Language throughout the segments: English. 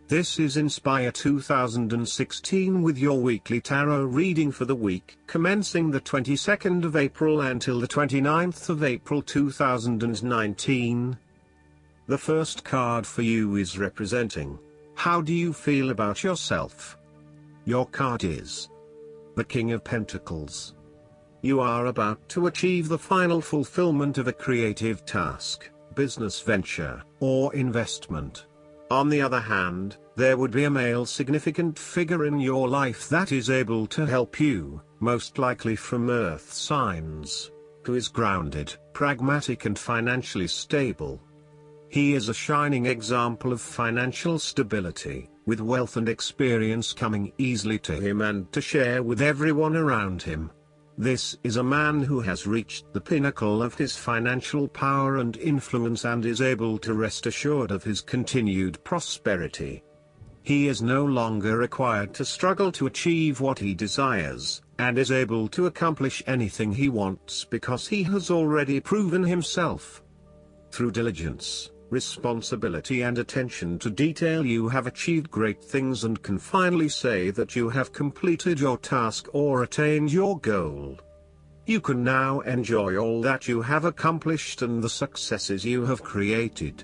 This is Inspire 2016 with your weekly tarot reading for the week commencing the 22nd of April until the 29th of April 2019. The first card for you is representing, how do you feel about yourself? Your card is the King of Pentacles. You are about to achieve the final fulfillment of a creative task, business venture, or investment. On the other hand, there would be a male significant figure in your life that is able to help you, most likely from earth signs, who is grounded, pragmatic and financially stable. He is a shining example of financial stability, with wealth and experience coming easily to him and to share with everyone around him. This is a man who has reached the pinnacle of his financial power and influence and is able to rest assured of his continued prosperity. He is no longer required to struggle to achieve what he desires, and is able to accomplish anything he wants because he has already proven himself. Through diligence, responsibility and attention to detail, you have achieved great things and can finally say that you have completed your task or attained your goal. You can now enjoy all that you have accomplished and the successes you have created.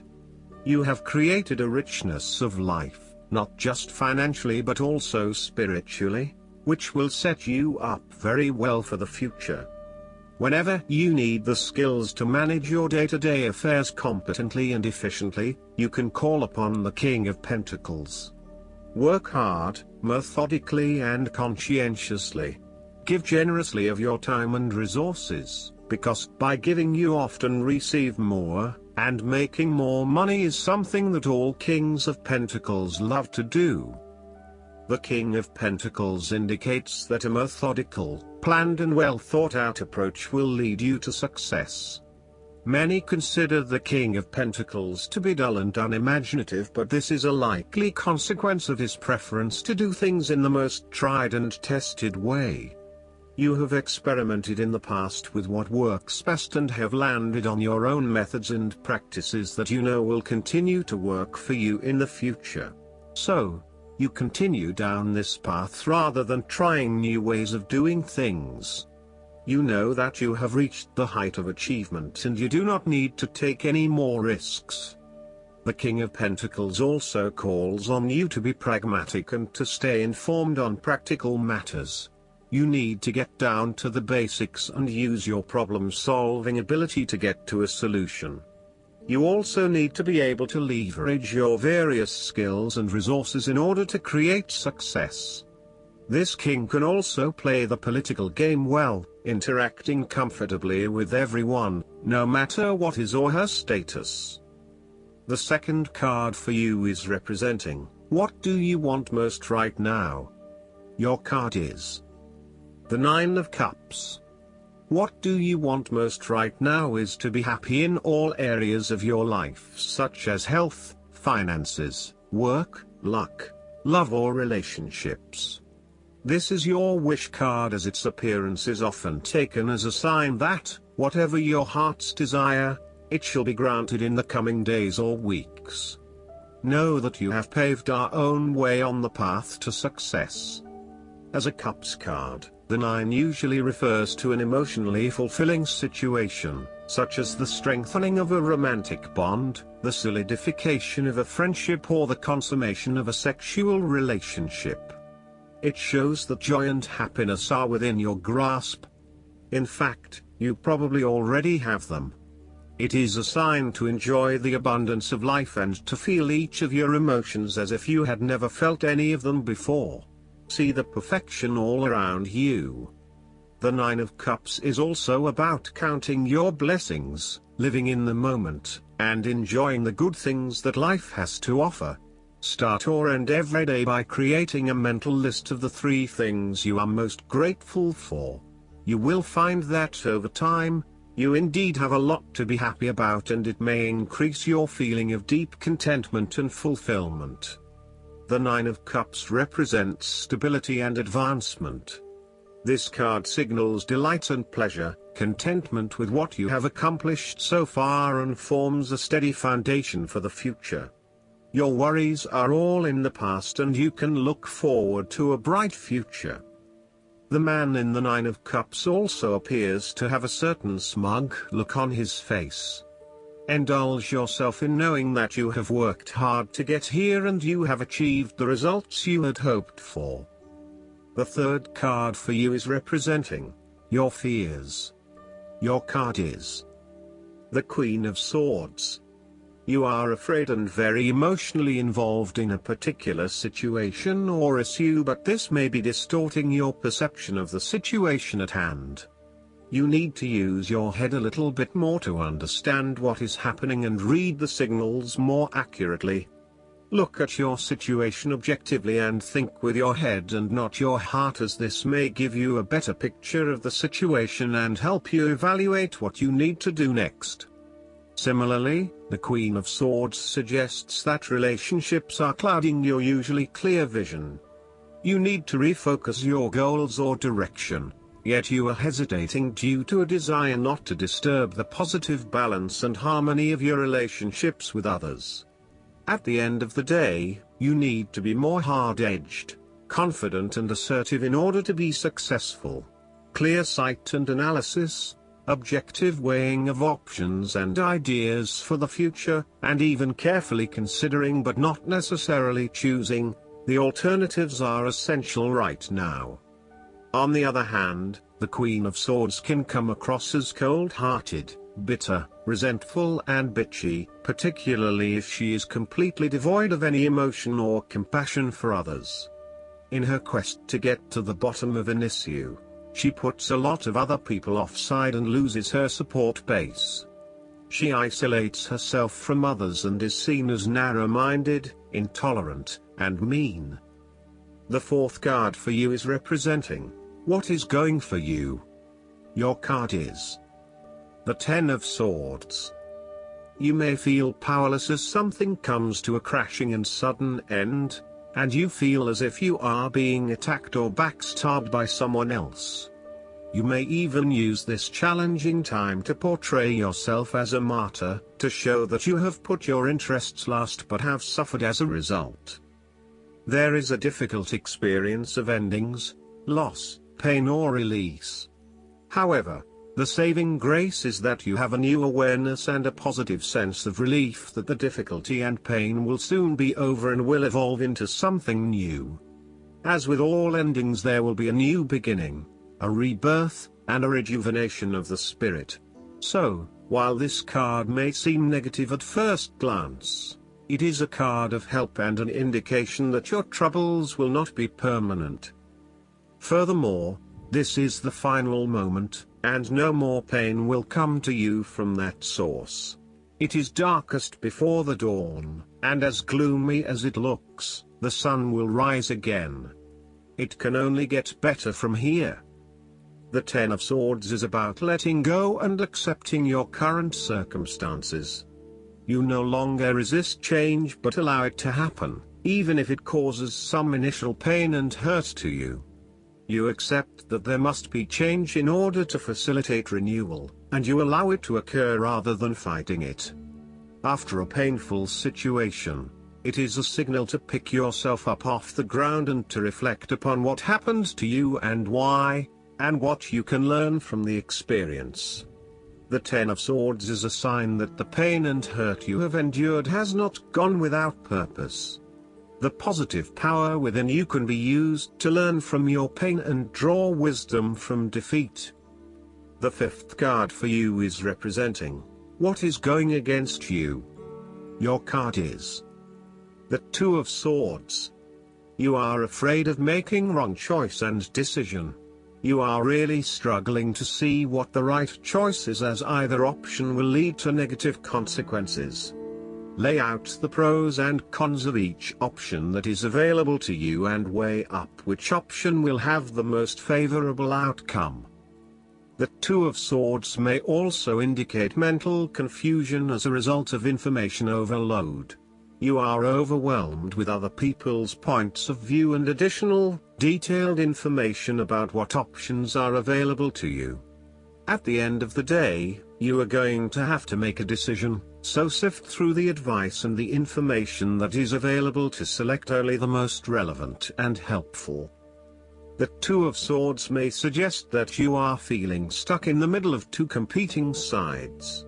You have created a richness of life, not just financially but also spiritually, which will set you up very well for the future. Whenever you need the skills to manage your day-to-day affairs competently and efficiently, you can call upon the King of Pentacles. Work hard, methodically and conscientiously. Give generously of your time and resources, because by giving you often receive more, and making more money is something that all Kings of Pentacles love to do. The King of Pentacles indicates that a methodical, planned and well thought out approach will lead you to success. Many consider the King of Pentacles to be dull and unimaginative, but this is a likely consequence of his preference to do things in the most tried and tested way. You have experimented in the past with what works best and have landed on your own methods and practices that you know will continue to work for you in the future. So, you continue down this path rather than trying new ways of doing things. You know that you have reached the height of achievement and you do not need to take any more risks. The King of Pentacles also calls on you to be pragmatic and to stay informed on practical matters. You need to get down to the basics and use your problem-solving ability to get to a solution. You also need to be able to leverage your various skills and resources in order to create success. This king can also play the political game well, interacting comfortably with everyone, no matter what his or her status. The second card for you is representing, what do you want most right now? Your card is the Nine of Cups. What do you want most right now is to be happy in all areas of your life, such as health, finances, work, luck, love or relationships. This is your wish card, as its appearance is often taken as a sign that, whatever your heart's desire, it shall be granted in the coming days or weeks. Know that you have paved our own way on the path to success. As a Cups card, the Nine usually refers to an emotionally fulfilling situation, such as the strengthening of a romantic bond, the solidification of a friendship or the consummation of a sexual relationship. It shows that joy and happiness are within your grasp. In fact, you probably already have them. It is a sign to enjoy the abundance of life and to feel each of your emotions as if you had never felt any of them before. See the perfection all around you. The Nine of Cups is also about counting your blessings, living in the moment, and enjoying the good things that life has to offer. Start or end every day by creating a mental list of the 3 things you are most grateful for. You will find that over time, you indeed have a lot to be happy about, and it may increase your feeling of deep contentment and fulfillment. The Nine of Cups represents stability and advancement. This card signals delight and pleasure, contentment with what you have accomplished so far, and forms a steady foundation for the future. Your worries are all in the past and you can look forward to a bright future. The man in the Nine of Cups also appears to have a certain smug look on his face. Indulge yourself in knowing that you have worked hard to get here and you have achieved the results you had hoped for. The third card for you is representing your fears. Your card is the Queen of Swords. You are afraid and very emotionally involved in a particular situation or issue, but this may be distorting your perception of the situation at hand. You need to use your head a little bit more to understand what is happening and read the signals more accurately. Look at your situation objectively and think with your head and not your heart, as this may give you a better picture of the situation and help you evaluate what you need to do next. Similarly, the Queen of Swords suggests that relationships are clouding your usually clear vision. You need to refocus your goals or direction, yet you are hesitating due to a desire not to disturb the positive balance and harmony of your relationships with others. At the end of the day, you need to be more hard-edged, confident and assertive in order to be successful. Clear sight and analysis, objective weighing of options and ideas for the future, and even carefully considering but not necessarily choosing the alternatives are essential right now. On the other hand, the Queen of Swords can come across as cold-hearted, bitter, resentful and bitchy, particularly if she is completely devoid of any emotion or compassion for others. In her quest to get to the bottom of an issue, she puts a lot of other people offside and loses her support base. She isolates herself from others and is seen as narrow-minded, intolerant, and mean. The fourth card for you is representing what is going for you. Your card is the Ten of Swords. You may feel powerless as something comes to a crashing and sudden end, and you feel as if you are being attacked or backstabbed by someone else. You may even use this challenging time to portray yourself as a martyr, to show that you have put your interests last but have suffered as a result. There is a difficult experience of endings, loss, pain or release. However, the saving grace is that you have a new awareness and a positive sense of relief that the difficulty and pain will soon be over and will evolve into something new. As with all endings, there will be a new beginning, a rebirth, and a rejuvenation of the spirit. So, while this card may seem negative at first glance, it is a card of help and an indication that your troubles will not be permanent. Furthermore, this is the final moment, and no more pain will come to you from that source. It is darkest before the dawn, and as gloomy as it looks, the sun will rise again. It can only get better from here. The Ten of Swords is about letting go and accepting your current circumstances. You no longer resist change but allow it to happen, even if it causes some initial pain and hurt to you. You accept that there must be change in order to facilitate renewal, and you allow it to occur rather than fighting it. After a painful situation, it is a signal to pick yourself up off the ground and to reflect upon what happened to you and why, and what you can learn from the experience. The Ten of Swords is a sign that the pain and hurt you have endured has not gone without purpose. The positive power within you can be used to learn from your pain and draw wisdom from defeat. The fifth card for you is representing what is going against you. Your card is the Two of Swords. You are afraid of making wrong choice and decision. You are really struggling to see what the right choice is, as either option will lead to negative consequences. Lay out the pros and cons of each option that is available to you and weigh up which option will have the most favorable outcome. The Two of Swords may also indicate mental confusion as a result of information overload. You are overwhelmed with other people's points of view and additional, detailed information about what options are available to you. At the end of the day, you are going to have to make a decision, so sift through the advice and the information that is available to select only the most relevant and helpful. The Two of Swords may suggest that you are feeling stuck in the middle of two competing sides.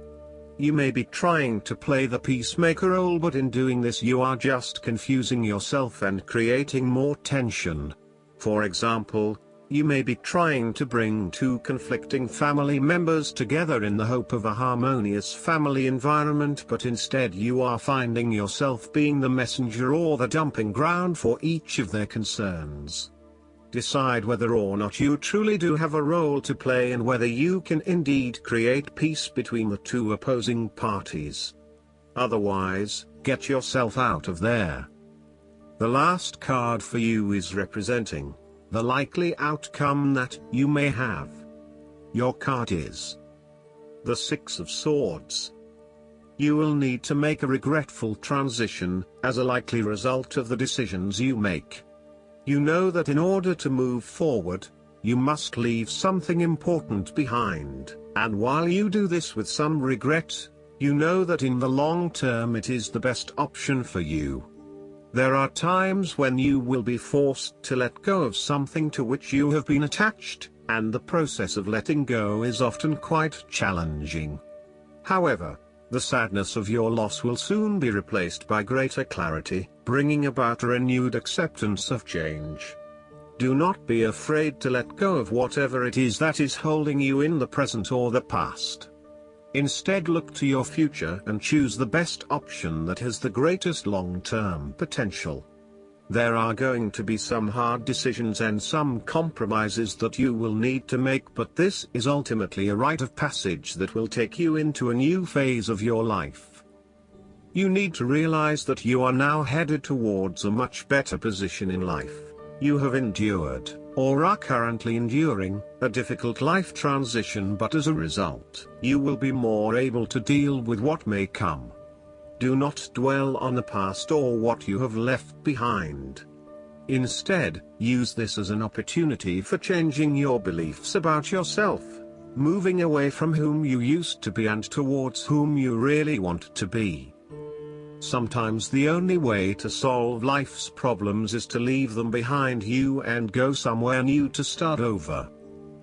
You may be trying to play the peacemaker role, but in doing this you are just confusing yourself and creating more tension. For example, you may be trying to bring two conflicting family members together in the hope of a harmonious family environment, but instead you are finding yourself being the messenger or the dumping ground for each of their concerns. Decide whether or not you truly do have a role to play and whether you can indeed create peace between the two opposing parties. Otherwise, get yourself out of there. The last card for you is representing the likely outcome that you may have. Your card is the Six of Swords. You will need to make a regretful transition, as a likely result of the decisions you make. You know that in order to move forward, you must leave something important behind, and while you do this with some regret, you know that in the long term it is the best option for you. There are times when you will be forced to let go of something to which you have been attached, and the process of letting go is often quite challenging. However, the sadness of your loss will soon be replaced by greater clarity, bringing about a renewed acceptance of change. Do not be afraid to let go of whatever it is that is holding you in the present or the past. Instead, look to your future and choose the best option that has the greatest long-term potential. There are going to be some hard decisions and some compromises that you will need to make, but this is ultimately a rite of passage that will take you into a new phase of your life. You need to realize that you are now headed towards a much better position in life. You have endured, or are currently enduring, a difficult life transition, but as a result, you will be more able to deal with what may come. Do not dwell on the past or what you have left behind. Instead, use this as an opportunity for changing your beliefs about yourself, moving away from whom you used to be and towards whom you really want to be. Sometimes the only way to solve life's problems is to leave them behind you and go somewhere new to start over.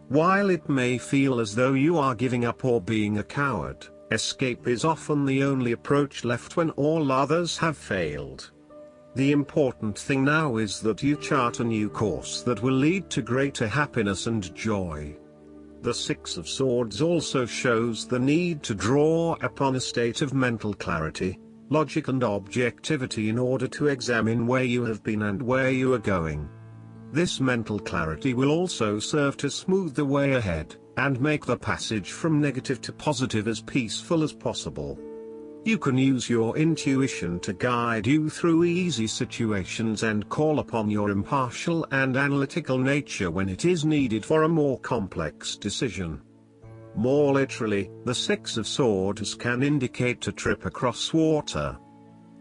While it may feel as though you are giving up or being a coward, escape is often the only approach left when all others have failed. The important thing now is that you chart a new course that will lead to greater happiness and joy. The Six of Swords also shows the need to draw upon a state of mental clarity, logic and objectivity in order to examine where you have been and where you are going. This mental clarity will also serve to smooth the way ahead, and make the passage from negative to positive as peaceful as possible. You can use your intuition to guide you through easy situations and call upon your impartial and analytical nature when it is needed for a more complex decision. More literally, the Six of Swords can indicate a trip across water.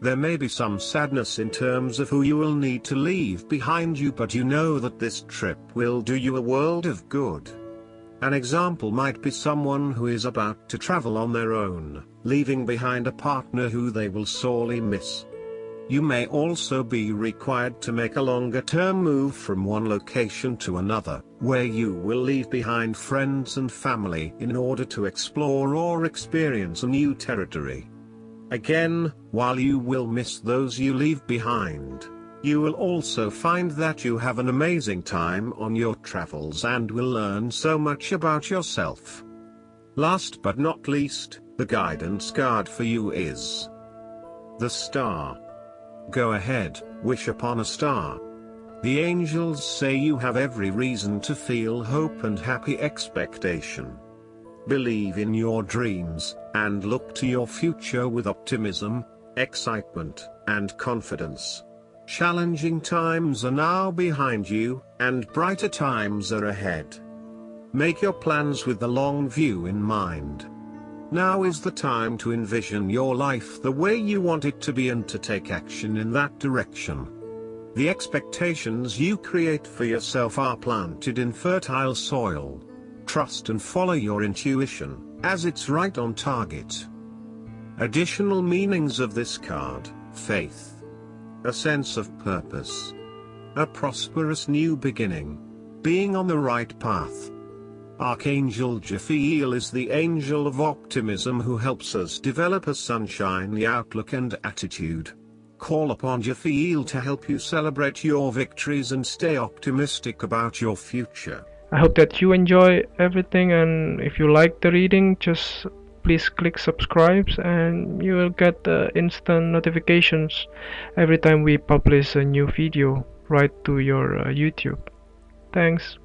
There may be some sadness in terms of who you will need to leave behind you, but you know that this trip will do you a world of good. An example might be someone who is about to travel on their own, leaving behind a partner who they will sorely miss. You may also be required to make a longer-term move from one location to another, where you will leave behind friends and family in order to explore or experience a new territory. Again, while you will miss those you leave behind, you will also find that you have an amazing time on your travels and will learn so much about yourself. Last but not least, the guidance card for you is the Star. Go ahead, wish upon a star. The angels say you have every reason to feel hope and happy expectation. Believe in your dreams, and look to your future with optimism, excitement, and confidence. Challenging times are now behind you, and brighter times are ahead. Make your plans with the long view in mind. Now is the time to envision your life the way you want it to be and to take action in that direction. The expectations you create for yourself are planted in fertile soil. trust and follow your intuition, as it's right on target. Additional meanings of this card: faith, a sense of purpose, a prosperous new beginning, being on the right path. Archangel Jophiel is the angel of optimism who helps us develop a sunshiny outlook and attitude. Call upon Jophiel to help you celebrate your victories and stay optimistic about your future. I hope that you enjoy everything, and if you like the reading, just please click subscribe and you will get instant notifications every time we publish a new video right to your YouTube. Thanks.